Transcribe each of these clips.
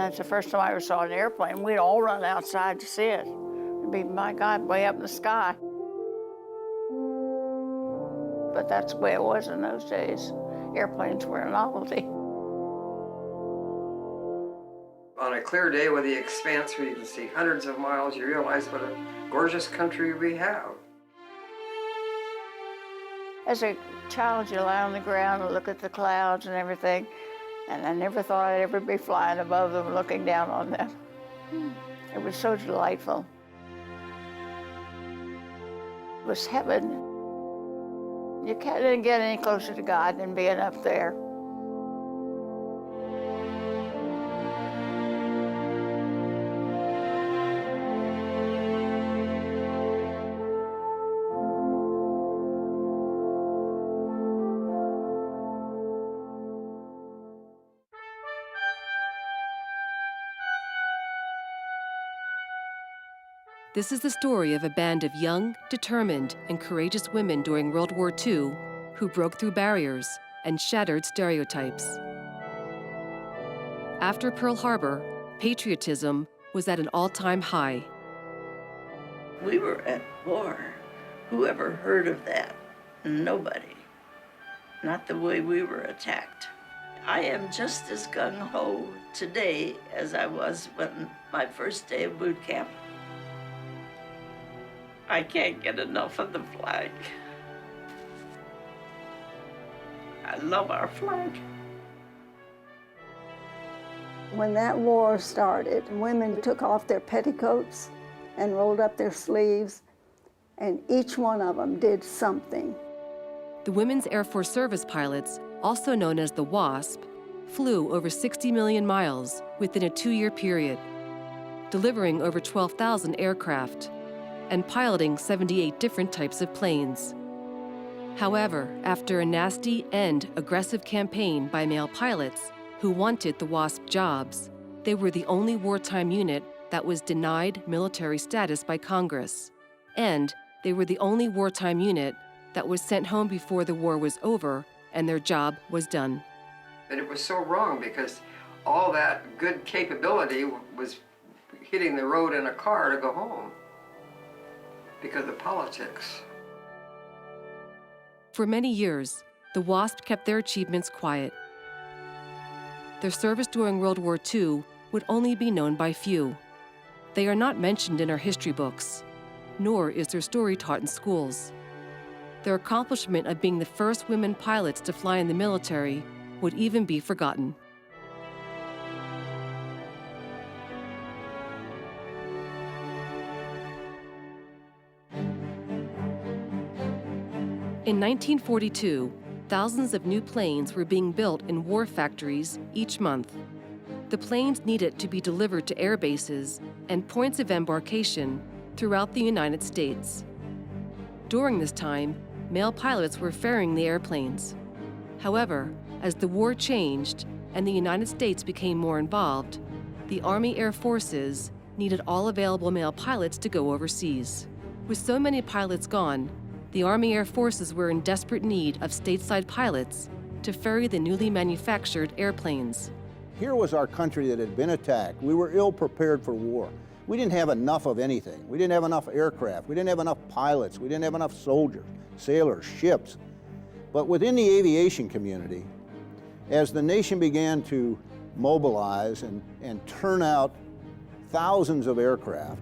that's the first time I ever saw an airplane. We'd all run outside to see it. It'd be, my God, way up in the sky. But that's the way it was in those days. Airplanes were a novelty. On a clear day with the expanse where you can see hundreds of miles, you realize what a gorgeous country we have. As a child, you lie on the ground and look at the clouds and everything, and I never thought I'd ever be flying above them, looking down on them. It was so delightful. It was heaven. You didn't get any closer to God than being up there. This is the story of a band of young, determined, and courageous women during World War II who broke through barriers and shattered stereotypes. After Pearl Harbor, patriotism was at an all-time high. We were at war. Who ever heard of that? Nobody. Not the way we were attacked. I am just as gung-ho today as I was when my first day of boot camp. I can't get enough of the flag. I love our flag. When that war started, women took off their petticoats and rolled up their sleeves, and each one of them did something. The Women's Air Force Service pilots, also known as the WASP, flew over 60 million miles within a 2-year period, delivering over 12,000 aircraft and piloting 78 different types of planes. However, after a nasty and aggressive campaign by male pilots who wanted the WASP jobs, they were the only wartime unit that was denied military status by Congress. And they were the only wartime unit that was sent home before the war was over and their job was done. But it was so wrong because all that good capability was hitting the road in a car to go home because of politics. For many years, the WASP kept their achievements quiet. Their service during World War II would only be known by few. They are not mentioned in our history books, nor is their story taught in schools. Their accomplishment of being the first women pilots to fly in the military would even be forgotten. In 1942, thousands of new planes were being built in war factories each month. The planes needed to be delivered to air bases and points of embarkation throughout the United States. During this time, male pilots were ferrying the airplanes. However, as the war changed and the United States became more involved, the Army Air Forces needed all available male pilots to go overseas. With so many pilots gone, the Army Air Forces were in desperate need of stateside pilots to ferry the newly manufactured airplanes. Here was our country that had been attacked. We were ill prepared for war. We didn't have enough of anything. We didn't have enough aircraft. We didn't have enough pilots. We didn't have enough soldiers, sailors, ships. But within the aviation community, as the nation began to mobilize and turn out thousands of aircraft,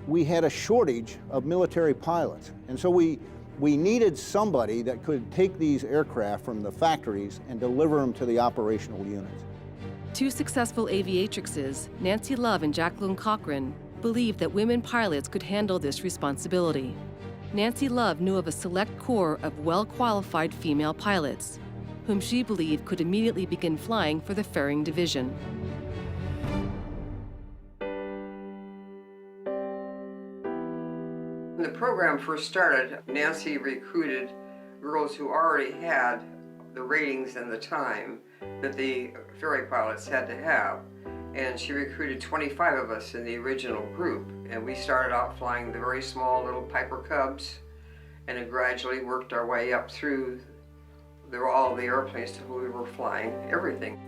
we had a shortage of military pilots. And so we needed somebody that could take these aircraft from the factories and deliver them to the operational units. Two successful aviatrixes, Nancy Love and Jacqueline Cochran, believed that women pilots could handle this responsibility. Nancy Love knew of a select corps of well-qualified female pilots, whom she believed could immediately begin flying for the ferrying division. When the program first started, Nancy recruited girls who already had the ratings and the time that the ferry pilots had to have. And she recruited 25 of us in the original group. And we started out flying the very small little Piper Cubs and then gradually worked our way up through all the airplanes to who we were flying everything.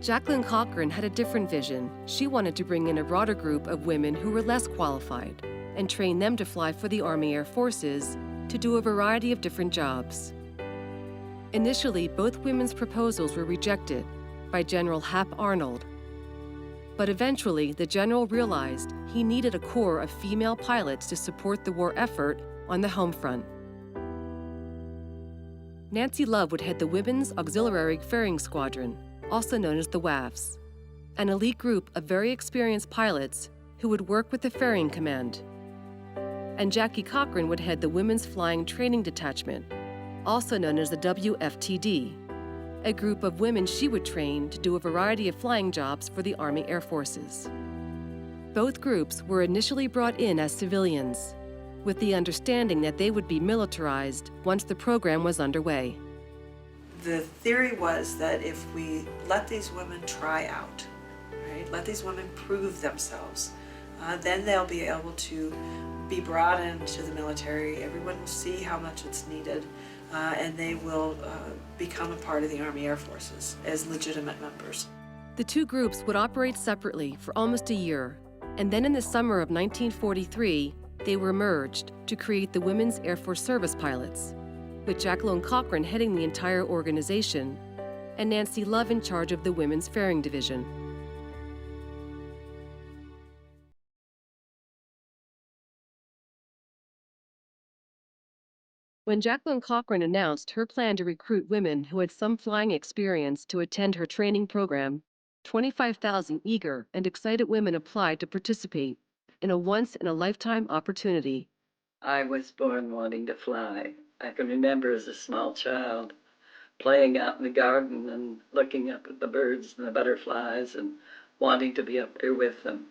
Jacqueline Cochran had a different vision. She wanted to bring in a broader group of women who were less qualified and train them to fly for the Army Air Forces to do a variety of different jobs. Initially, both women's proposals were rejected by General Hap Arnold. But eventually, the general realized he needed a corps of female pilots to support the war effort on the home front. Nancy Love would head the Women's Auxiliary Ferrying Squadron, also known as the WASP, an elite group of very experienced pilots who would work with the Ferrying Command. And Jackie Cochran would head the Women's Flying Training Detachment, also known as the WFTD, a group of women she would train to do a variety of flying jobs for the Army Air Forces. Both groups were initially brought in as civilians, with the understanding that they would be militarized once the program was underway. The theory was that if we let these women try out, right, let these women prove themselves, then they'll be able to be brought into the military. Everyone will see how much it's needed, and they will become a part of the Army Air Forces as legitimate members. The two groups would operate separately for almost a year, and then in the summer of 1943, they were merged to create the Women's Air Force Service Pilots, with Jacqueline Cochran heading the entire organization and Nancy Love in charge of the Women's Ferrying Division. When Jacqueline Cochran announced her plan to recruit women who had some flying experience to attend her training program, 25,000 eager and excited women applied to participate in a once-in-a-lifetime opportunity. I was born wanting to fly. I can remember as a small child playing out in the garden and looking up at the birds and the butterflies and wanting to be up there with them.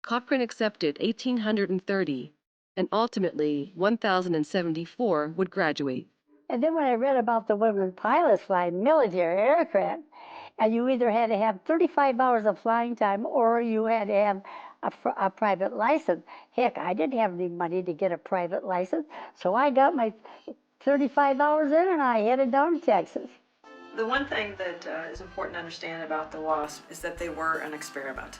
Cochran accepted 1,830, and ultimately 1,074 would graduate. And then when I read about the women pilots flying military aircraft, and you either had to have 35 hours of flying time or you had to have a private license. Heck, I didn't have any money to get a private license, so I got my 35 hours in and I headed down to Texas. The one thing that is important to understand about the WASP is that they were an experiment.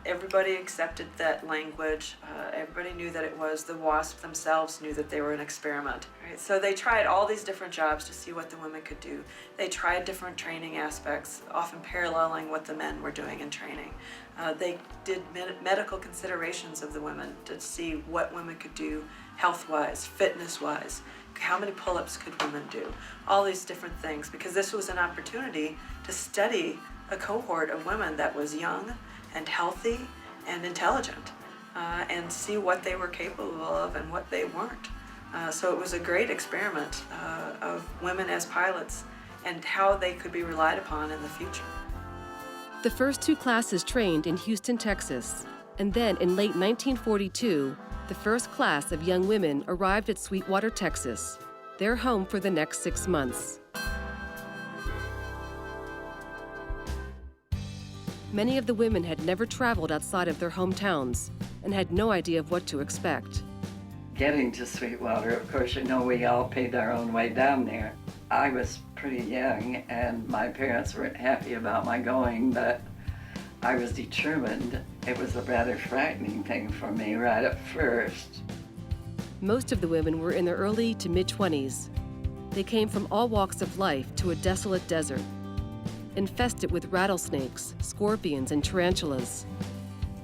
Everybody accepted that language. Everybody knew that it was. The WASP themselves knew that they were an experiment. Right? So they tried all these different jobs to see what the women could do. They tried different training aspects, often paralleling what the men were doing in training. They did medical considerations of the women to see what women could do health-wise, fitness-wise. How many pull-ups could women do? All these different things, because this was an opportunity to study a cohort of women that was young and healthy and intelligent, and see what they were capable of and what they weren't. So it was a great experiment of women as pilots and how they could be relied upon in the future. The first two classes trained in Houston, Texas, and then in late 1942, the first class of young women arrived at Sweetwater, Texas, their home for the next 6 months. Many of the women had never traveled outside of their hometowns and had no idea of what to expect. Getting to Sweetwater, of course, you know, we all paid our own way down there. I was pretty young and my parents weren't happy about my going, but I was determined. It was a rather frightening thing for me right at first. Most of the women were in their early to mid-20s. They came from all walks of life to a desolate desert, infested with rattlesnakes, scorpions, and tarantulas.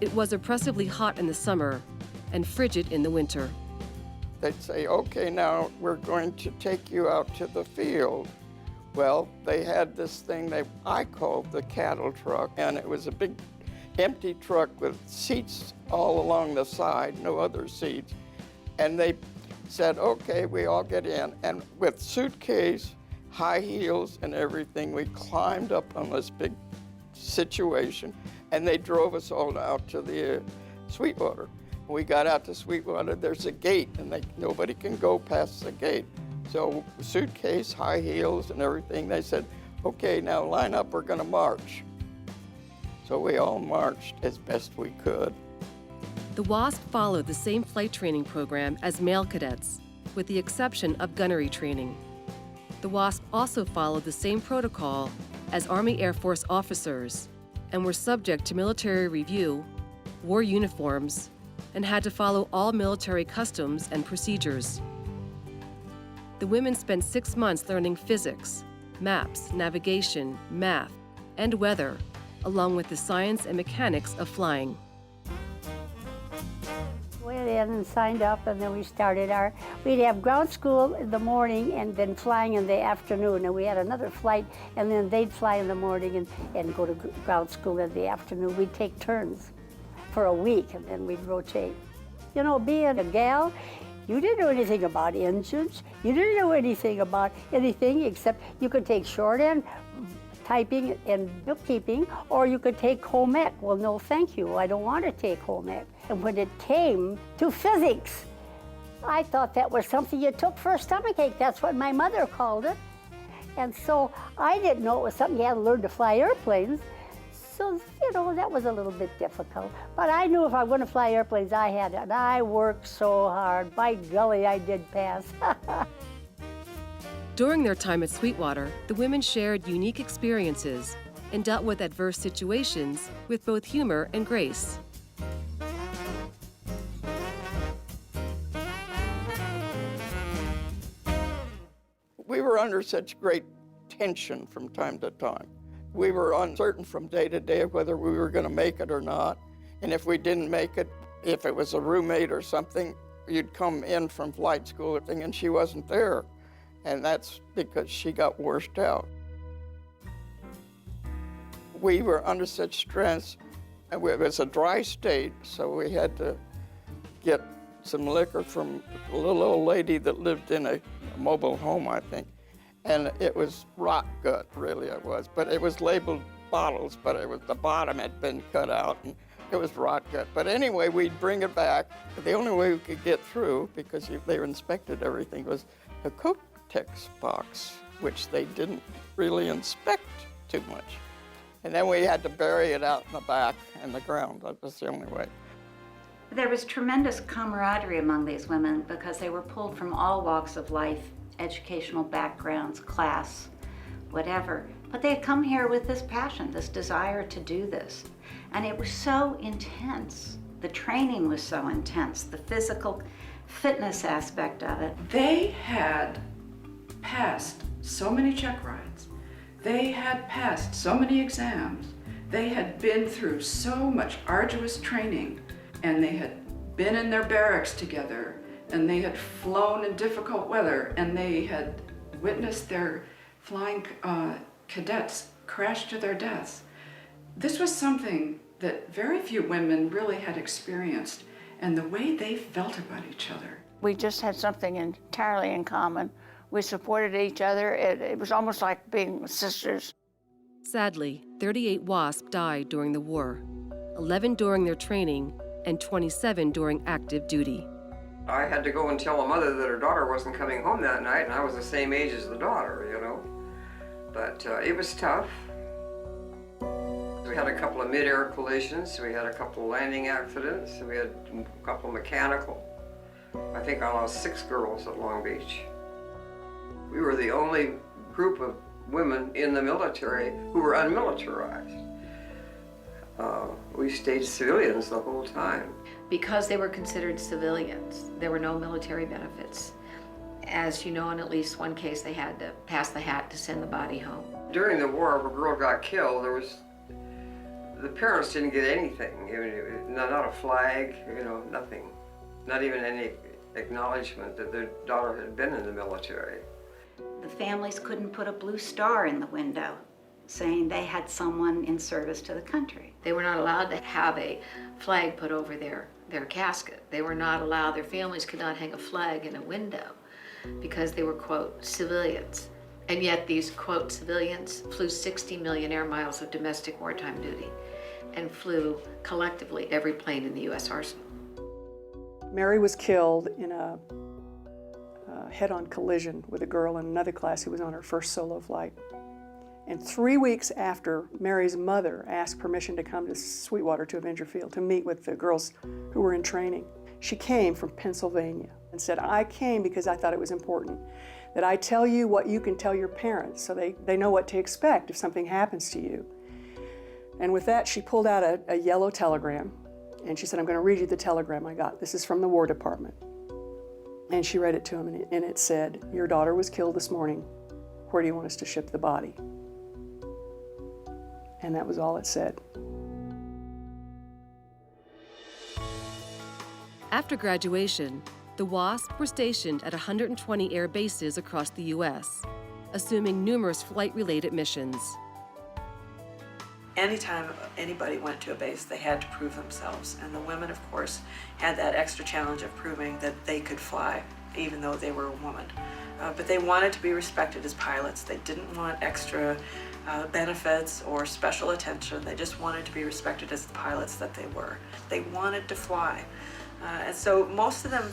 It was oppressively hot in the summer and frigid in the winter. They'd say, okay, now we're going to take you out to the field. Well, they had this thing that I called the cattle truck, and it was a big empty truck with seats all along the side, no other seats. And they said, okay, we all get in. And with suitcase, high heels and everything, we climbed up on this big situation, and they drove us all out to the Sweetwater. When we got out to Sweetwater, there's a gate, and nobody can go past the gate. So suitcase, high heels, and everything, they said, okay, now line up, we're gonna march. So we all marched as best we could. The WASP followed the same flight training program as male cadets, with the exception of gunnery training. The WASP also followed the same protocol as Army Air Force officers and were subject to military review, wore uniforms, and had to follow all military customs and procedures. The women spent 6 months learning physics, maps, navigation, math, and weather, along with the science and mechanics of flying. Went in and signed up, and then we'd have ground school in the morning and then flying in the afternoon. And we had another flight, and then they'd fly in the morning and go to ground school in the afternoon. We'd take turns for a week, and then we'd rotate. You know, being a gal, you didn't know anything about engines. You didn't know anything about anything except you could take shorthand, typing and bookkeeping, or you could take home ec. Well, no, thank you. I don't want to take home ec. And when it came to physics, I thought that was something you took for a stomachache. That's what my mother called it. And so I didn't know it was something you had to learn to fly airplanes. So, you know, that was a little bit difficult. But I knew if I was going to fly airplanes, I had to. And I worked so hard. By golly, I did pass. During their time at Sweetwater, the women shared unique experiences and dealt with adverse situations with both humor and grace. We were under such great tension from time to time. We were uncertain from day to day whether we were going to make it or not. And if we didn't make it, if it was a roommate or something, you'd come in from flight school and she wasn't there. And that's because she got washed out. We were under such stress, and it was a dry state, so we had to get some liquor from a little old lady that lived in a mobile home, I think. And it was rot gut, really it was. But it was labeled bottles, but it was, the bottom had been cut out, and it was rot gut. But anyway, we'd bring it back. The only way we could get through, because they inspected everything, was a Coke Tex box, which they didn't really inspect too much. And then we had to bury it out in the back in the ground. That was the only way. There was tremendous camaraderie among these women because they were pulled from all walks of life, educational backgrounds, class, whatever. But they had come here with this passion, this desire to do this. And it was so intense. The training was so intense, the physical fitness aspect of it. They had passed so many check rides. They had passed so many exams. They had been through so much arduous training, and they had been in their barracks together, and they had flown in difficult weather, and they had witnessed their flying cadets crash to their deaths. This was something that very few women really had experienced, and the way they felt about each other. We just had something entirely in common. We supported each other. It was almost like being sisters. Sadly, 38 WASP died during the war, 11 during their training, and 27 during active duty. I had to go and tell a mother that her daughter wasn't coming home that night, and I was the same age as the daughter, you know. But it was tough. We had a couple of mid-air collisions, we had a couple of landing accidents, we had a couple of mechanical. I think I lost 6 girls at Long Beach. We were the only group of women in the military who were unmilitarized. We stayed civilians the whole time. Because they were considered civilians, there were no military benefits. As you know, in at least one case, they had to pass the hat to send the body home. During the war, if a girl got killed, the parents didn't get anything. Not a flag, nothing. Not even any acknowledgement that their daughter had been in the military. The families couldn't put a blue star in the window saying they had someone in service to the country. They were not allowed to have a flag put over their casket. They were not allowed, their families could not hang a flag in a window because they were, quote, civilians. And yet these, quote, civilians flew 60 million air miles of domestic wartime duty and flew collectively every plane in the U.S. arsenal. Mary was killed in a head-on collision with a girl in another class who was on her first solo flight. And 3 weeks after, Mary's mother asked permission to come to Sweetwater to Avenger Field to meet with the girls who were in training. She came from Pennsylvania and said, I came because I thought it was important that I tell you what you can tell your parents so they know what to expect if something happens to you. And with that, she pulled out a yellow telegram, and she said, I'm going to read you the telegram I got. This is from the War Department. And she read it to him, and it said, your daughter was killed this morning. Where do you want us to ship the body? And that was all it said. After graduation, the WASP were stationed at 120 air bases across the U.S., assuming numerous flight-related missions. Anytime anybody went to a base, they had to prove themselves. And the women, of course, had that extra challenge of proving that they could fly, even though they were a woman. But they wanted to be respected as pilots. They didn't want extra benefits or special attention. They just wanted to be respected as the pilots that they were. They wanted to fly. And so most of them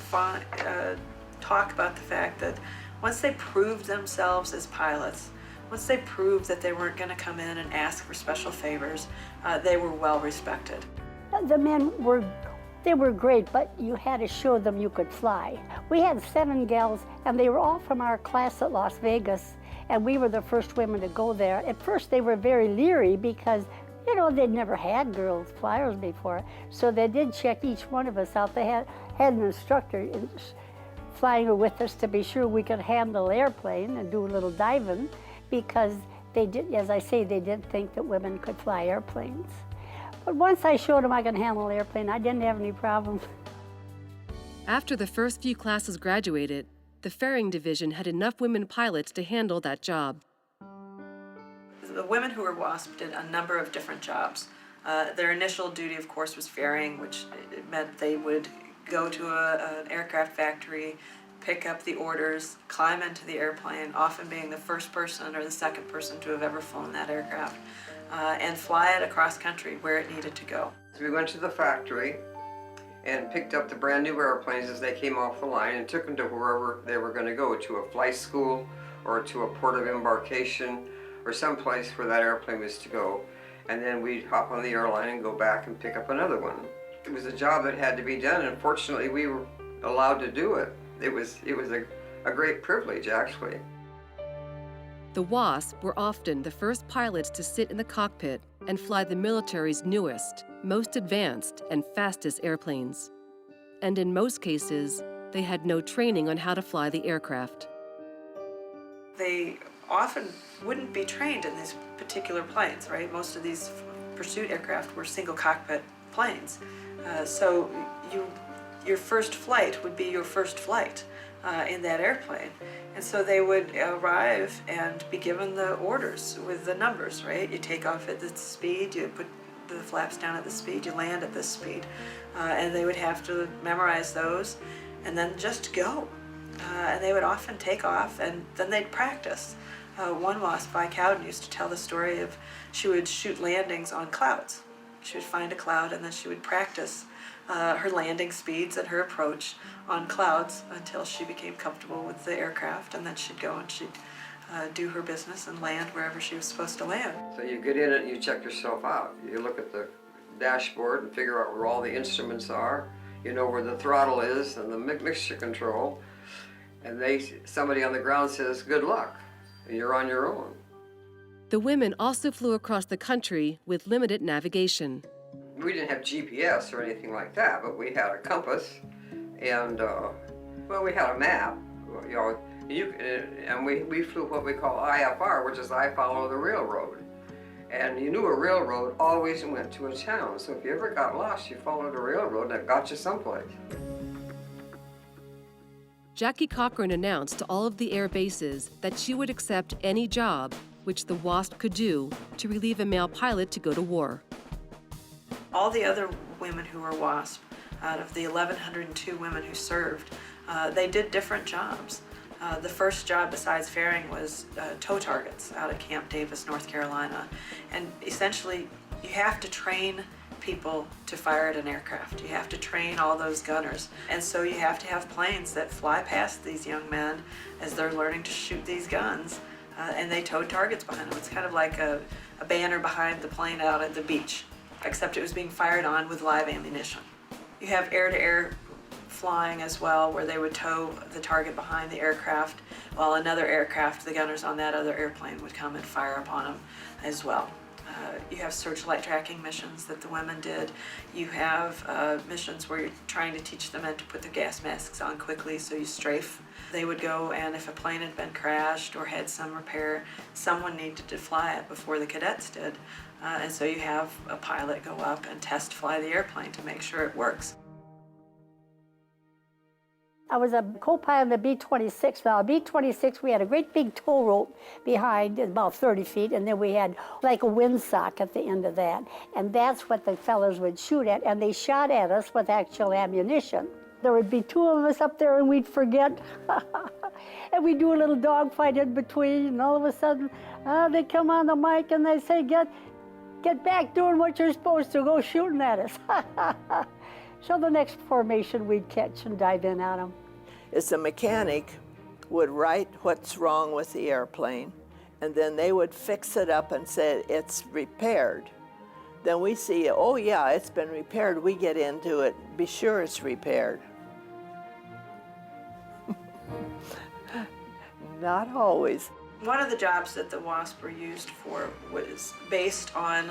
talk about the fact that once they proved themselves as pilots, once they proved that they weren't going to come in and ask for special favors, they were well respected. The men were great, but you had to show them you could fly. We had 7 gals, and they were all from our class at Las Vegas, and we were the first women to go there. At first, they were very leery because, you know, they'd never had girls flyers before, so they did check each one of us out. They had an instructor flying with us to be sure we could handle the airplane and do a little diving, because they did, as I say, they didn't think that women could fly airplanes. But once I showed them I could handle an airplane, I didn't have any problems. After the first few classes graduated, the ferrying division had enough women pilots to handle that job. The women who were WASP did a number of different jobs. Their initial duty, of course, was ferrying, which meant they would go to an aircraft factory, pick up the orders, climb into the airplane, often being the first person or the second person to have ever flown that aircraft, and fly it across country where it needed to go. So we went to the factory and picked up the brand new airplanes as they came off the line and took them to wherever they were going to go, to a flight school or to a port of embarkation or someplace where that airplane was to go. And then we'd hop on the airline and go back and pick up another one. It was a job that had to be done, and fortunately we were allowed to do it. It was a great privilege, actually. The WASP were often the first pilots to sit in the cockpit and fly the military's newest, most advanced, and fastest airplanes. And in most cases, they had no training on how to fly the aircraft. They often wouldn't be trained in these particular planes, right? Most of these pursuit aircraft were single cockpit planes. So your first flight would be your first flight in that airplane. And so they would arrive and be given the orders with the numbers, right? You take off at this speed, you put the flaps down at this speed, you land at this speed. And they would have to memorize those and then just go. And they would often take off and then they'd practice. One WASP, Vi Cowden, used to tell the story of she would shoot landings on clouds. She would find a cloud and then she would practice her landing speeds and her approach on clouds until she became comfortable with the aircraft, and then she'd go and she'd do her business and land wherever she was supposed to land. So you get in it and you check yourself out. You look at the dashboard and figure out where all the instruments are. You know where the throttle is and the mixture control. And somebody on the ground says, good luck, and you're on your own. The women also flew across the country with limited navigation. We didn't have GPS or anything like that, but we had a compass, and well, we had a map, you know, and we flew what we call IFR, which is I follow the railroad. And you knew a railroad always went to a town, so if you ever got lost, you followed a railroad and it got you someplace. Jackie Cochran announced to all of the air bases that she would accept any job which the WASP could do to relieve a male pilot to go to war. All the other women who were WASP, out of the 1,102 women who served, they did different jobs. The first job besides ferrying was tow targets out of Camp Davis, North Carolina. And essentially, you have to train people to fire at an aircraft. You have to train all those gunners. And so you have to have planes that fly past these young men as they're learning to shoot these guns, and they towed targets behind them. It's kind of like a banner behind the plane out at the beach, except it was being fired on with live ammunition. You have air-to-air flying as well, where they would tow the target behind the aircraft, while another aircraft, the gunners on that other airplane, would come and fire upon them as well. You have searchlight tracking missions that the women did. You have missions where you're trying to teach the men to put their gas masks on quickly, so you strafe. They would go, and if a plane had been crashed or had some repair, someone needed to fly it before the cadets did. And so you have a pilot go up and test fly the airplane to make sure it works. I was a co-pilot in the B-26. Now, B-26, we had a great big tow rope behind, about 30 feet, and then we had like a windsock at the end of that. And that's what the fellas would shoot at, and they shot at us with actual ammunition. There would be two of us up there, and we'd forget. And we'd do a little dogfight in between, and all of a sudden, they come on the mic and they say, get back doing what you're supposed to, go shooting at us. So the next formation we'd catch and dive in at them. Is the mechanic would write what's wrong with the airplane, and then they would fix it up and say it's repaired. Then we see, oh yeah, it's been repaired. We get into it, be sure it's repaired. Not always. One of the jobs that the WASP were used for was based on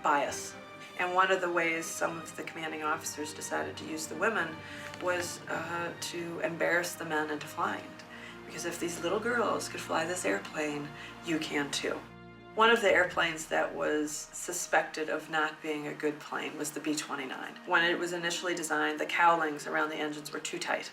bias. And one of the ways some of the commanding officers decided to use the women was to embarrass the men into flying it. Because if these little girls could fly this airplane, you can too. One of the airplanes that was suspected of not being a good plane was the B-29. When it was initially designed, the cowlings around the engines were too tight.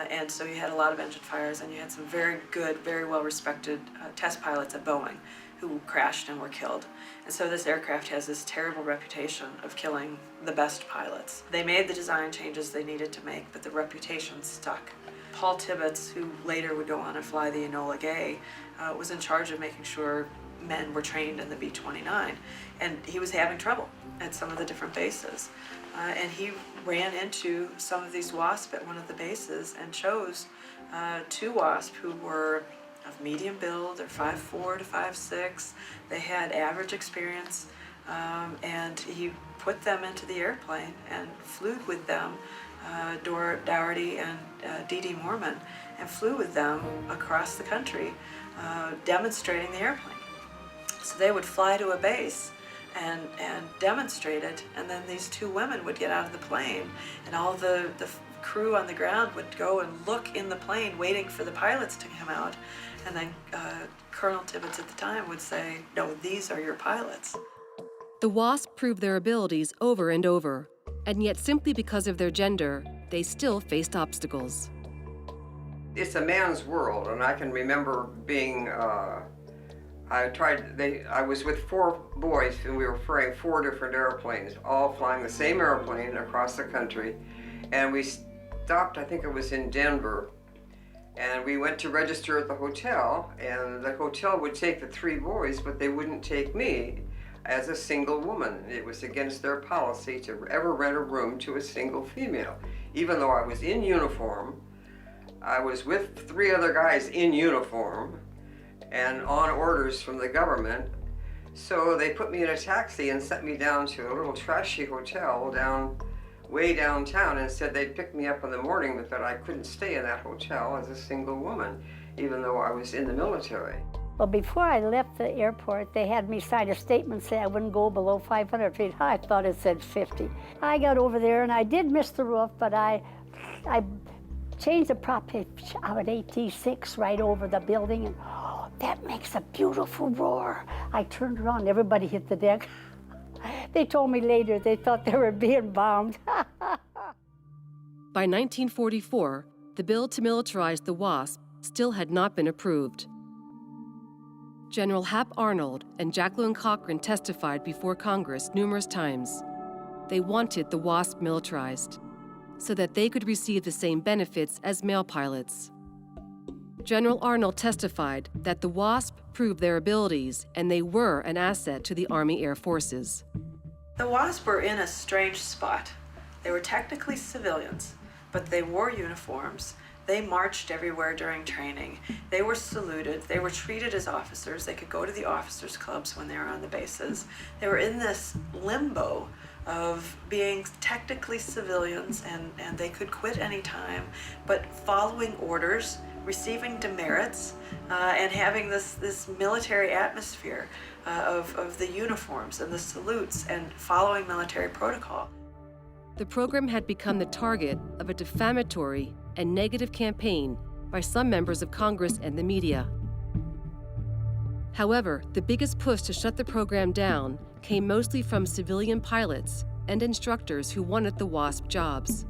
And so you had a lot of engine fires, and you had some very good, very well-respected test pilots at Boeing who crashed and were killed. And so this aircraft has this terrible reputation of killing the best pilots. They made the design changes they needed to make, but the reputation stuck. Paul Tibbets, who later would go on and fly the Enola Gay, was in charge of making sure men were trained in the B-29, and he was having trouble at some of the different bases. And he ran into some of these WASP at one of the bases and chose two WASP who were of medium build, they're 5'4" to 5'6". They had average experience, and he put them into the airplane and flew with them, Dora Dougherty and Dee Dee Mormon, and flew with them across the country, demonstrating the airplane. So they would fly to a base and demonstrate it, and then these two women would get out of the plane, and all the crew on the ground would go and look in the plane waiting for the pilots to come out, and then Colonel Tibbets at the time would say, no, these are your pilots. The WASP proved their abilities over and over, and yet simply because of their gender, they still faced obstacles. It's a man's world, and I can remember being I was with 4 boys, and we were flying 4 different airplanes, all flying the same airplane across the country. And we stopped, I think it was in Denver, and we went to register at the hotel, and the hotel would take the 3 boys, but they wouldn't take me as a single woman. It was against their policy to ever rent a room to a single female. Even though I was in uniform, I was with 3 other guys in uniform, and on orders from the government. So they put me in a taxi and sent me down to a little trashy hotel way downtown, and said they'd pick me up in the morning, but that I couldn't stay in that hotel as a single woman, even though I was in the military. Well, before I left the airport, they had me sign a statement saying I wouldn't go below 500 feet high. I thought it said 50. I got over there, and I did miss the roof, but I changed the prop pitch of an AT-6 right over the building, and that makes a beautiful roar. I turned around, everybody hit the deck. They told me later they thought they were being bombed. By 1944, the bill to militarize the WASP still had not been approved. General Hap Arnold and Jacqueline Cochran testified before Congress numerous times. They wanted the WASP militarized so that they could receive the same benefits as male pilots. General Arnold testified that the WASP proved their abilities and they were an asset to the Army Air Forces. The WASP were in a strange spot. They were technically civilians, but they wore uniforms. They marched everywhere during training. They were saluted. They were treated as officers. They could go to the officers' clubs when they were on the bases. They were in this limbo of being technically civilians and they could quit anytime, but following orders, receiving demerits, and having this military atmosphere of the uniforms and the salutes and following military protocol. The program had become the target of a defamatory and negative campaign by some members of Congress and the media. However, the biggest push to shut the program down came mostly from civilian pilots and instructors who wanted the WASP jobs.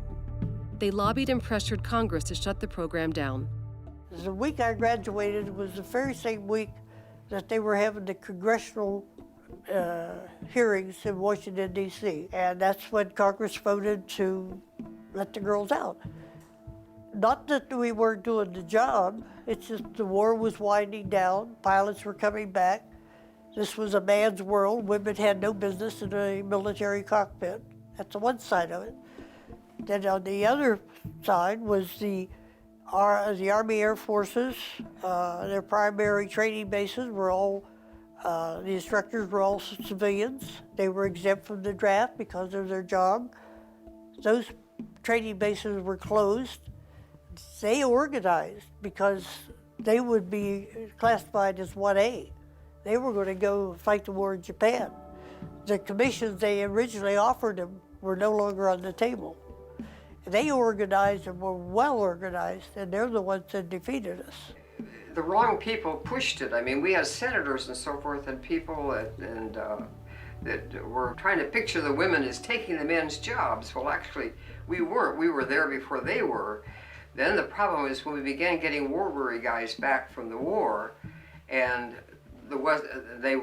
They lobbied and pressured Congress to shut the program down. The week I graduated was the very same week that they were having the Congressional hearings in Washington, D.C. And that's when Congress voted to let the girls out. Not that we weren't doing the job, it's just the war was winding down, pilots were coming back. This was a man's world. Women had no business in a military cockpit. That's the one side of it. Then on the other side was the Army Air Forces. Their primary training bases were all, the instructors were all civilians. They were exempt from the draft because of their job. Those training bases were closed. They organized because they would be classified as 1A. They were going to go fight the war in Japan. The commissions they originally offered them were no longer on the table. They organized and were well organized, and they're the ones that defeated us. The wrong people pushed it. I mean, we had senators and so forth and people that were trying to picture the women as taking the men's jobs. Well, actually, we weren't. We were there before they were. Then the problem is when we began getting war-weary guys back from the war, and they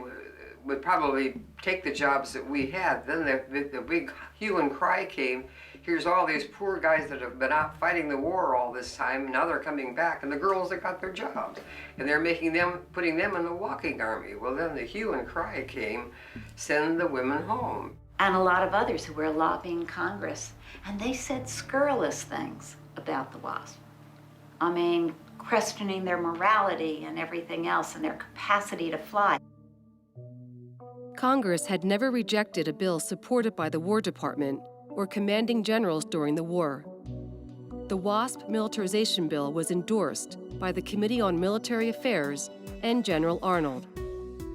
would probably take the jobs that we had. Then the big hue and cry came. Here's all these poor guys that have been out fighting the war all this time. Now they're coming back, and the girls that got their jobs, and they're putting them in the walking army. Well, then the hue and cry came, send the women home. And a lot of others who were lobbying Congress, and they said scurrilous things about the WASP. I mean, questioning their morality and everything else and their capacity to fly. Congress had never rejected a bill supported by the War Department or commanding generals during the war. The WASP militarization bill was endorsed by the Committee on Military Affairs and General Arnold.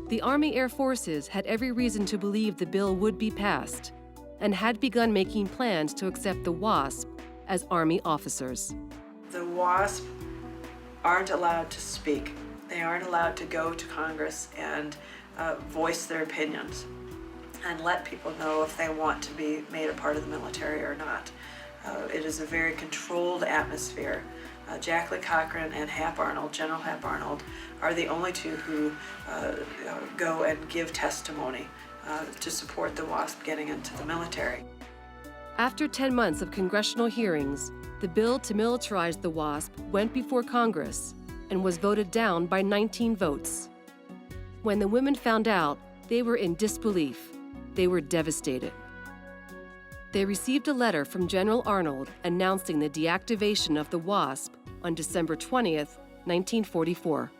The Army Air Forces had every reason to believe the bill would be passed and had begun making plans to accept the WASP as Army officers. The WASP aren't allowed to speak. They aren't allowed to go to Congress and voice their opinions and let people know if they want to be made a part of the military or not. It is a very controlled atmosphere. Jacqueline Cochran and Hap Arnold, General Hap Arnold, are the only two who go and give testimony to support the WASP getting into the military. After 10 months of congressional hearings, the bill to militarize the WASP went before Congress and was voted down by 19 votes. When the women found out, they were in disbelief. They were devastated. They received a letter from General Arnold announcing the deactivation of the WASP on December 20th, 1944.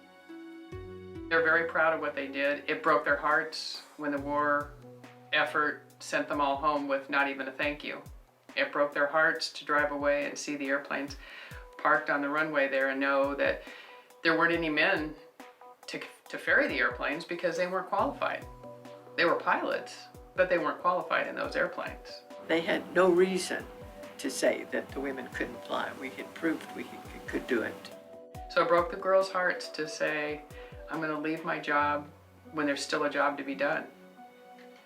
They're very proud of what they did. It broke their hearts when the war effort sent them all home with not even a thank you. It broke their hearts to drive away and see the airplanes parked on the runway there and know that there weren't any men to ferry the airplanes because they weren't qualified. They were pilots, but they weren't qualified in those airplanes. They had no reason to say that the women couldn't fly. We had proved we could do it. So it broke the girls' hearts to say, I'm going to leave my job when there's still a job to be done.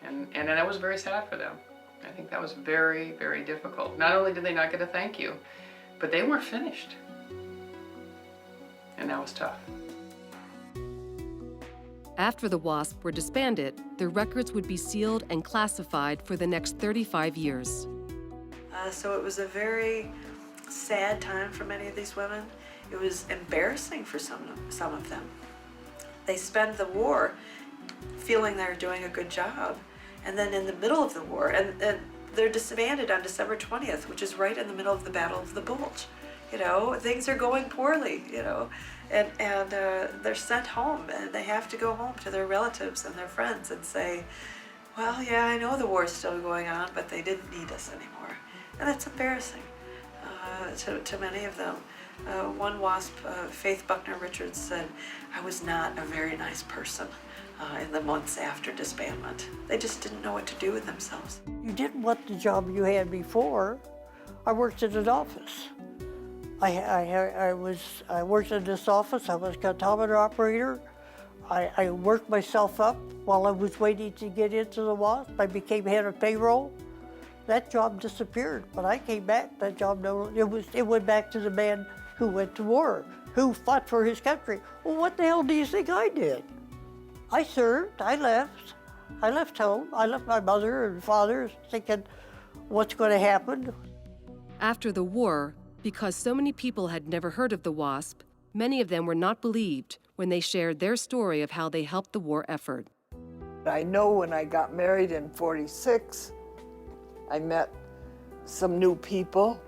And that was very sad for them. I think that was very, very difficult. Not only did they not get a thank you, but they weren't finished. And that was tough. After the WASP were disbanded, their records would be sealed and classified for the next 35 years. So it was a very sad time for many of these women. It was embarrassing for some of them. They spent the war feeling they're doing a good job, and then in the middle of the war, and they're disbanded on December 20th, which is right in the middle of the Battle of the Bulge. You know, things are going poorly, you know, and they're sent home, and they have to go home to their relatives and their friends and say, well, yeah, I know the war's still going on, but they didn't need us anymore. And that's embarrassing to many of them. One WASP, Faith Buckner Richards, said, I was not a very nice person in the months after disbandment. They just didn't know what to do with themselves. You didn't want the job you had before. I worked in an office. I worked in this office. I was a comptometer operator. I worked myself up while I was waiting to get into the WASP. I became head of payroll. That job disappeared. When I came back, that job, it went back to the man who went to war, who fought for his country. Well, what the hell do you think I did? I served, I left home. I left my mother and father thinking, what's going to happen? After the war, because so many people had never heard of the WASP, many of them were not believed when they shared their story of how they helped the war effort. I know when I got married in '46, I met some new people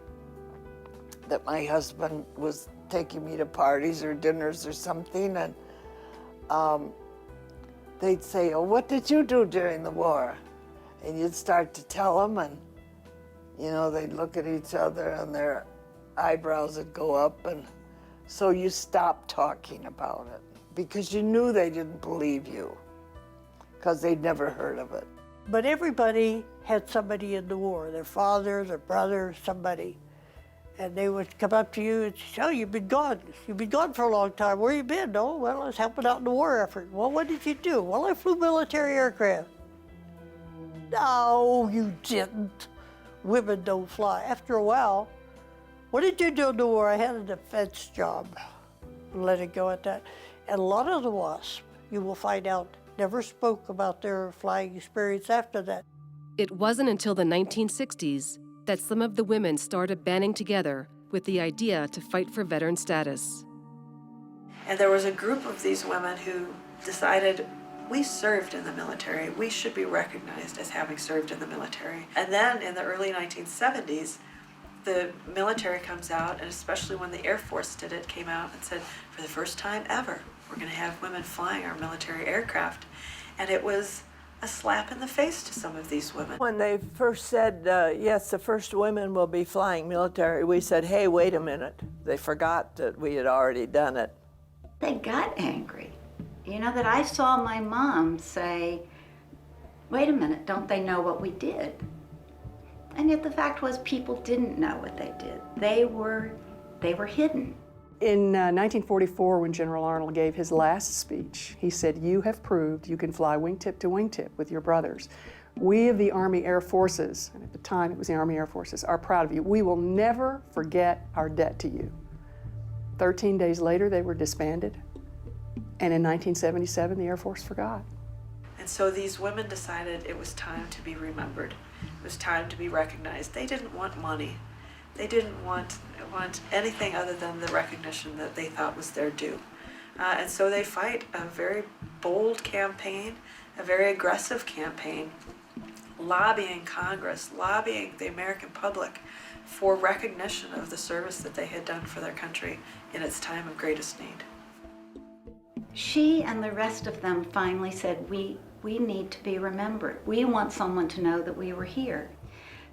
that my husband was taking me to parties or dinners or something, and they'd say, oh, what did you do during the war? And you'd start to tell them, and you know, they'd look at each other and their eyebrows would go up, and so you stopped talking about it because you knew they didn't believe you because they'd never heard of it. But everybody had somebody in the war, their father, their brother, somebody. And they would come up to you and say, oh, you've been gone. You've been gone for a long time. Where you been? Oh, well, I was helping out in the war effort. Well, what did you do? Well, I flew military aircraft. No, you didn't. Women don't fly. After a while, what did you do in the war? I had a defense job. Let it go at that. And a lot of the WASP, you will find out, never spoke about their flying experience after that. It wasn't until the 1960s that some of the women started banding together with the idea to fight for veteran status. And there was a group of these women who decided, we served in the military. We should be recognized as having served in the military. And then in the early 1970s, the military comes out, and especially when the Air Force did it, came out and said, for the first time ever, we're going to have women flying our military aircraft. And it was a slap in the face to some of these women. When they first said, yes, the first women will be flying military, we said, hey, wait a minute. They forgot that we had already done it. They got angry. You know, that I saw my mom say, wait a minute, don't they know what we did? And yet the fact was people didn't know what they did. They were hidden. In 1944, when General Arnold gave his last speech, he said, you have proved you can fly wingtip to wingtip with your brothers. We of the Army Air Forces, and at the time it was the Army Air Forces, are proud of you. We will never forget our debt to you. 13 days later, they were disbanded. And in 1977, the Air Force forgot. And so these women decided it was time to be remembered. It was time to be recognized. They didn't want money. They didn't want anything other than the recognition that they thought was their due. And so they fight a very bold campaign, a very aggressive campaign, lobbying Congress, lobbying the American public for recognition of the service that they had done for their country in its time of greatest need. She and the rest of them finally said, we need to be remembered. We want someone to know that we were here.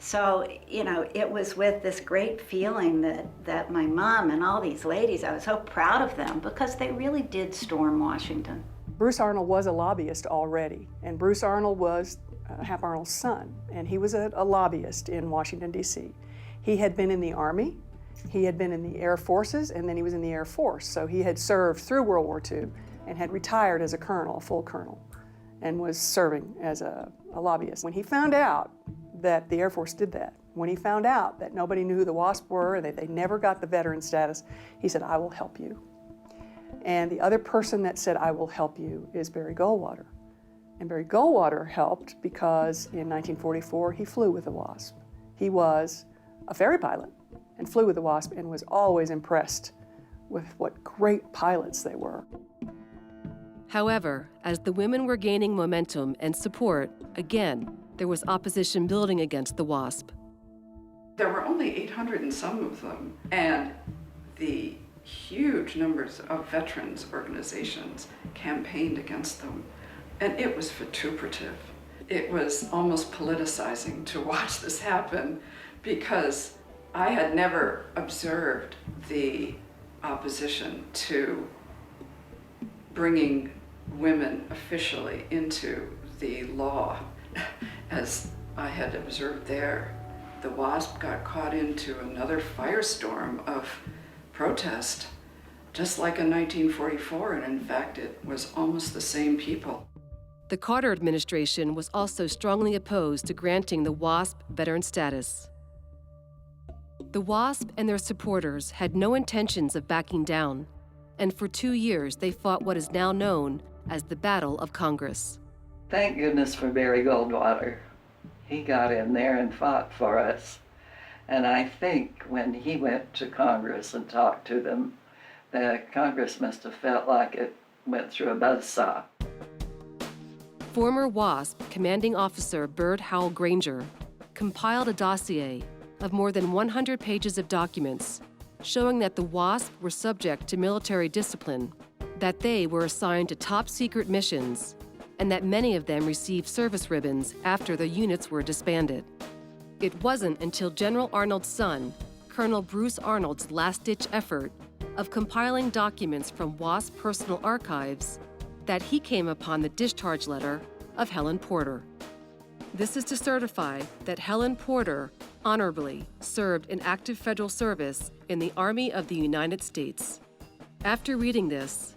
So, you know, it was with this great feeling that my mom and all these ladies, I was so proud of them because they really did storm Washington. Bruce Arnold was a lobbyist already, and Bruce Arnold was Hap Arnold's son, and he was a lobbyist in Washington, D.C. He had been in the Army, he had been in the Air Forces, and then he was in the Air Force. So he had served through World War II and had retired as a colonel, a full colonel, and was serving as a lobbyist. When he found out that the Air Force did that, when he found out that nobody knew who the WASP were, that they never got the veteran status, he said, I will help you. And the other person that said, I will help you, is Barry Goldwater. And Barry Goldwater helped because in 1944, he flew with the WASP. He was a ferry pilot and flew with the WASP and was always impressed with what great pilots they were. However, as the women were gaining momentum and support, again, there was opposition building against the WASP. There were only 800 and some of them, and the huge numbers of veterans organizations campaigned against them, and it was vituperative. It was almost politicizing to watch this happen because I had never observed the opposition to bringing women officially into the law as I had observed there. The WASP got caught into another firestorm of protest, just like in 1944, and in fact it was almost the same people. The Carter administration was also strongly opposed to granting the WASP veteran status. The WASP and their supporters had no intentions of backing down, and for 2 years they fought what is now known as the Battle of Congress. Thank goodness for Barry Goldwater. He got in there and fought for us. And I think when he went to Congress and talked to them, the Congress must have felt like it went through a buzzsaw. Former WASP commanding officer Byrd Howell Granger compiled a dossier of more than 100 pages of documents showing that the WASP were subject to military discipline, that they were assigned to top-secret missions, and that many of them received service ribbons after their units were disbanded. It wasn't until General Arnold's son, Colonel Bruce Arnold's last-ditch effort of compiling documents from WASP personal archives that he came upon the discharge letter of Helen Porter. This is to certify that Helen Porter honorably served in active federal service in the Army of the United States. After reading this,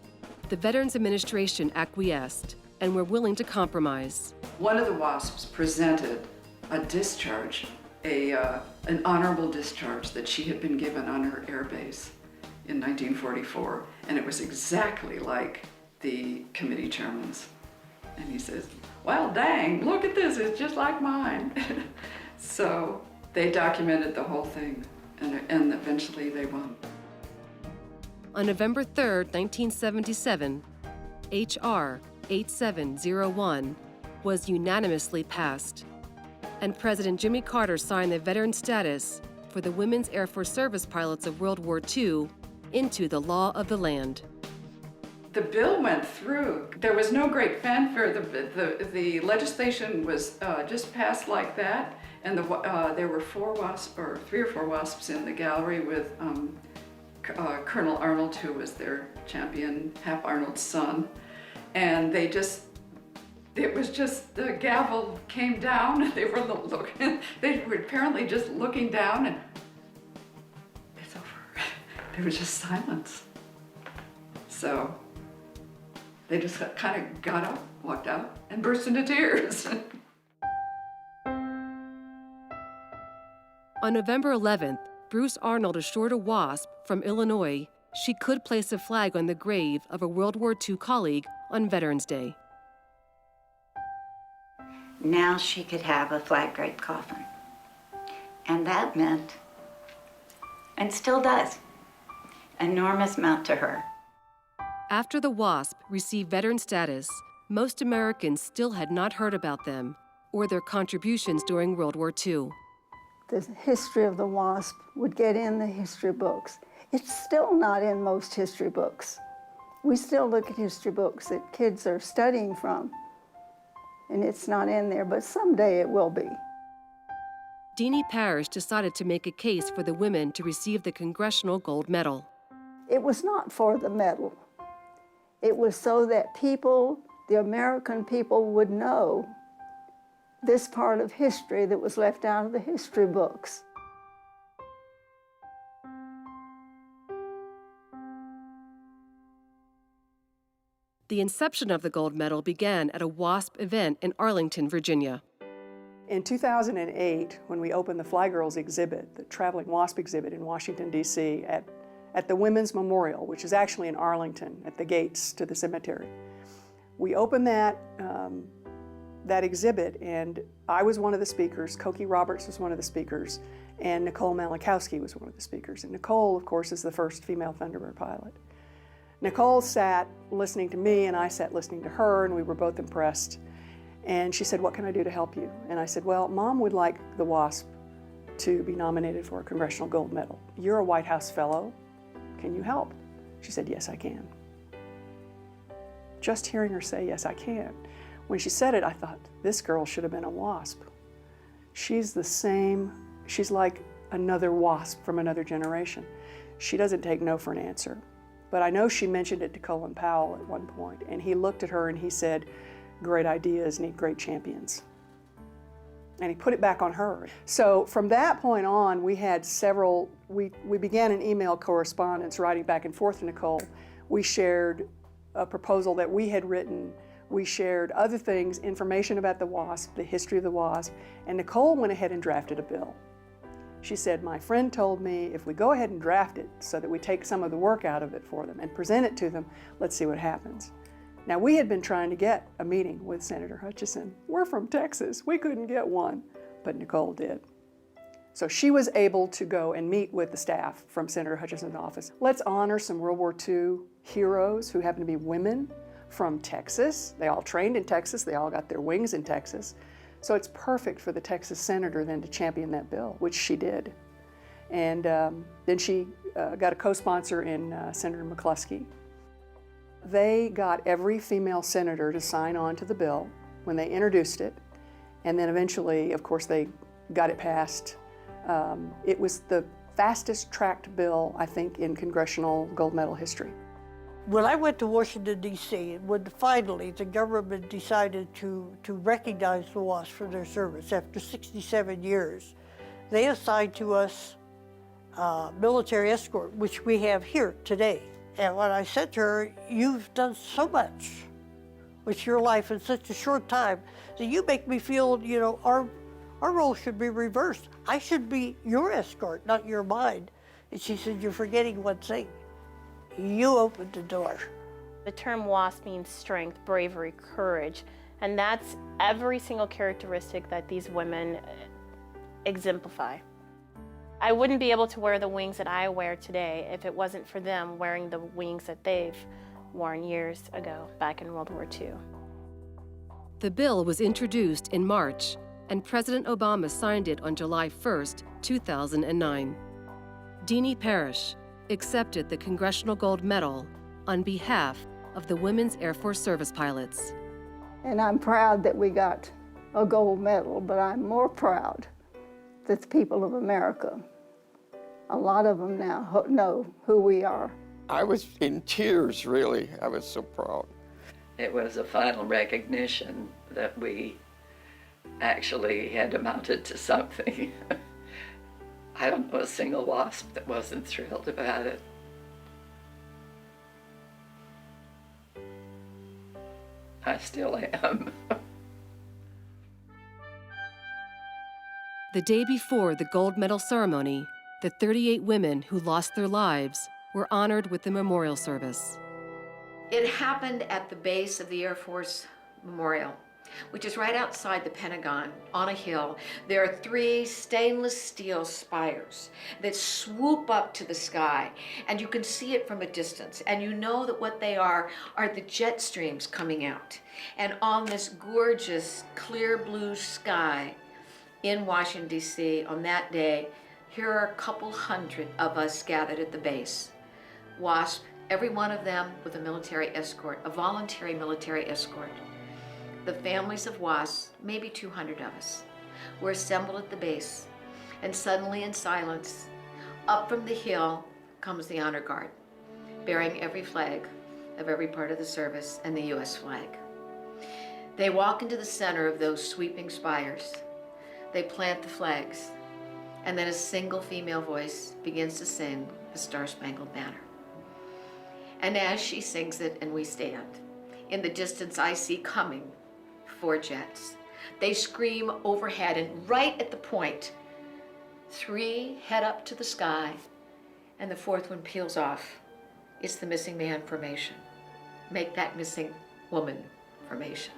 the Veterans Administration acquiesced and were willing to compromise. One of the WASPs presented a discharge, an honorable discharge that she had been given on her air base in 1944, and it was exactly like the committee chairman's. And he says, well, dang, look at this, it's just like mine. So they documented the whole thing, and eventually they won. On November 3, 1977, H.R. 8701 was unanimously passed, and President Jimmy Carter signed the veteran status for the Women's Air Force Service pilots of World War II into the law of the land. The bill went through. There was no great fanfare. The legislation was just passed like that, and there were 3 or 4 WASPs in the gallery with Colonel Arnold, who was their champion, Hap Arnold's son, and it was just, the gavel came down, and they were apparently just looking down, and it's over. There was just silence. So they just kind of got up, walked out, and burst into tears. On November 11th, Bruce Arnold assured a WASP from Illinois she could place a flag on the grave of a World War II colleague on Veterans Day. Now she could have a flag-draped coffin. And that meant, and still does, enormous amount to her. After the WASP received veteran status, most Americans still had not heard about them or their contributions during World War II. The history of the WASP would get in the history books. It's still not in most history books. We still look at history books that kids are studying from, and it's not in there, but someday it will be. Deanie Parrish decided to make a case for the women to receive the Congressional Gold Medal. It was not for the medal. It was so that people, the American people, would know this part of history that was left out of the history books. The inception of the gold medal began at a WASP event in Arlington, Virginia. In 2008, when we opened the Fly Girls exhibit, the traveling WASP exhibit in Washington, D.C., at the Women's Memorial, which is actually in Arlington, at the gates to the cemetery. We opened that exhibit, and I was one of the speakers, Cokie Roberts was one of the speakers, and Nicole Malachowski was one of the speakers. And Nicole, of course, is the first female Thunderbird pilot. Nicole sat listening to me, and I sat listening to her, and we were both impressed. And she said, "What can I do to help you?" And I said, "Well, Mom would like the WASP to be nominated for a Congressional Gold Medal. You're a White House Fellow. Can you help?" She said, "Yes, I can." Just hearing her say, "Yes, I can," When she said it, I thought, this girl should have been a WASP. She's the same, she's like another WASP from another generation. She doesn't take no for an answer. But I know she mentioned it to Colin Powell at one point, and he looked at her and he said, great ideas need great champions. And he put it back on her. So from that point on, we had several, we began an email correspondence writing back and forth to Nicole. We shared a proposal that we had written. We shared other things, information about the WASP, the history of the WASP, and Nicole went ahead and drafted a bill. She said, my friend told me if we go ahead and draft it so that we take some of the work out of it for them and present it to them, let's see what happens. Now, we had been trying to get a meeting with Senator Hutchison. We're from Texas. We couldn't get one, but Nicole did. So she was able to go and meet with the staff from Senator Hutchison's office. Let's honor some World War II heroes who happen to be women from Texas. They all trained in Texas. They all got their wings in Texas. So it's perfect for the Texas senator then to champion that bill, which she did. And then she got a co-sponsor in Senator McCluskey. They got every female senator to sign on to the bill when they introduced it. And then eventually, of course, they got it passed. It was the fastest tracked bill, I think, in congressional gold medal history. When I went to Washington, D.C., when finally the government decided to recognize the WASP for their service after 67 years, they assigned to us military escort, which we have here today. And when I said to her, you've done so much with your life in such a short time that you make me feel, you know, our role should be reversed. I should be your escort, not your mine. And she said, you're forgetting one thing. You opened the door. The term WASP means strength, bravery, courage, and that's every single characteristic that these women exemplify. I wouldn't be able to wear the wings that I wear today if it wasn't for them wearing the wings that they've worn years ago, back in World War II. The bill was introduced in March, and President Obama signed it on July 1st, 2009. Deanie Parrish accepted the Congressional Gold Medal on behalf of the Women's Air Force Service pilots. And I'm proud that we got a gold medal, but I'm more proud that the people of America, a lot of them now know who we are. I was in tears, really. I was so proud. It was a final recognition that we actually had amounted to something. I don't know a single WASP that wasn't thrilled about it. I still am. The day before the gold medal ceremony, the 38 women who lost their lives were honored with the memorial service. It happened at the base of the Air Force Memorial, which is right outside the Pentagon on a hill. There are 3 stainless steel spires that swoop up to the sky, and you can see it from a distance, and you know that what they are the jet streams coming out. And on this gorgeous clear blue sky in Washington, D.C. on that day, here are a couple hundred of us gathered at the base. WASP, every one of them with a military escort, a voluntary military escort. The families of WASP, maybe 200 of us, were assembled at the base, and suddenly in silence, up from the hill comes the honor guard, bearing every flag of every part of the service and the U.S. flag. They walk into the center of those sweeping spires. They plant the flags, and then a single female voice begins to sing the Star-Spangled Banner. And as she sings it and we stand, in the distance I see coming 4 jets. They scream overhead, and right at the point, 3 head up to the sky, and the 4th one peels off. It's the missing man formation. Make that missing woman formation.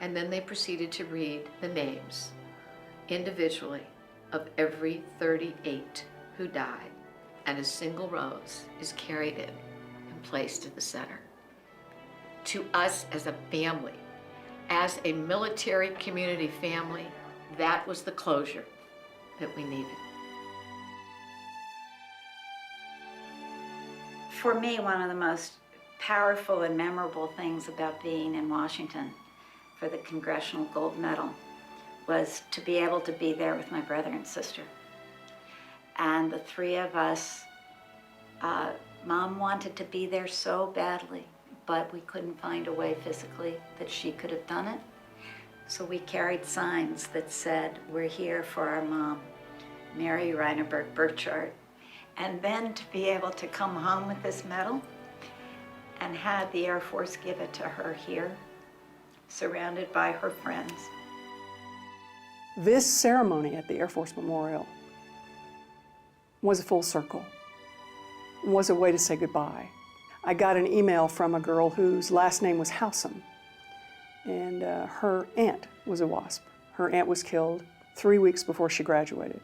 And then they proceeded to read the names individually of every 38 who died, and a single rose is carried in and placed at the center. To us as a family, as a military community family, that was the closure that we needed. For me, one of the most powerful and memorable things about being in Washington for the Congressional Gold Medal was to be able to be there with my brother and sister. And the three of us, Mom wanted to be there so badly, but we couldn't find a way physically that she could have done it. So we carried signs that said, "We're here for our mom, Mary Reineberg Burchard." And then to be able to come home with this medal and had the Air Force give it to her here, surrounded by her friends. This ceremony at the Air Force Memorial was a full circle, was a way to say goodbye. I got an email from a girl whose last name was Howsam, and her aunt was a WASP. Her aunt was killed 3 weeks before she graduated.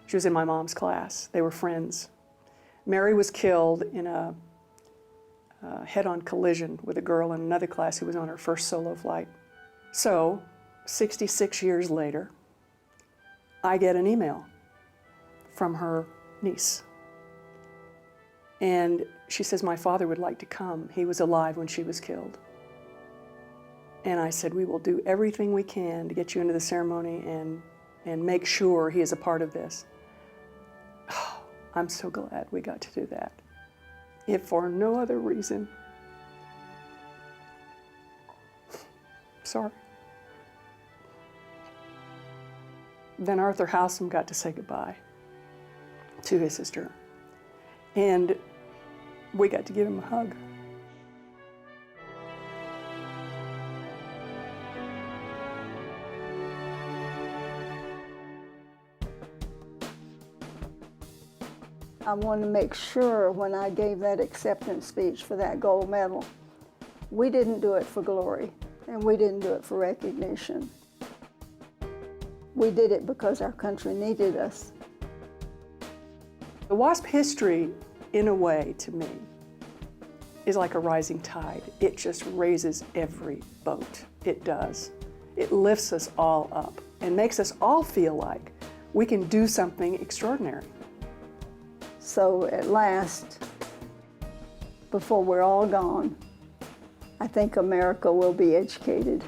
She was in my mom's class. They were friends. Mary was killed in a head-on collision with a girl in another class who was on her first solo flight. So, 66 years later, I get an email from her niece. And she says, "My father would like to come. He was alive when she was killed." And I said, "We will do everything we can to get you into the ceremony and make sure he is a part of this." Oh, I'm so glad we got to do that. If for no other reason, sorry, then Arthur Howsam got to say goodbye to his sister. And we got to give him a hug. I wanted to make sure when I gave that acceptance speech for that gold medal, we didn't do it for glory and we didn't do it for recognition. We did it because our country needed us. The WASP history, in a way, to me, is like a rising tide. It just raises every boat. It does. It lifts us all up and makes us all feel like we can do something extraordinary. So at last, before we're all gone, I think America will be educated.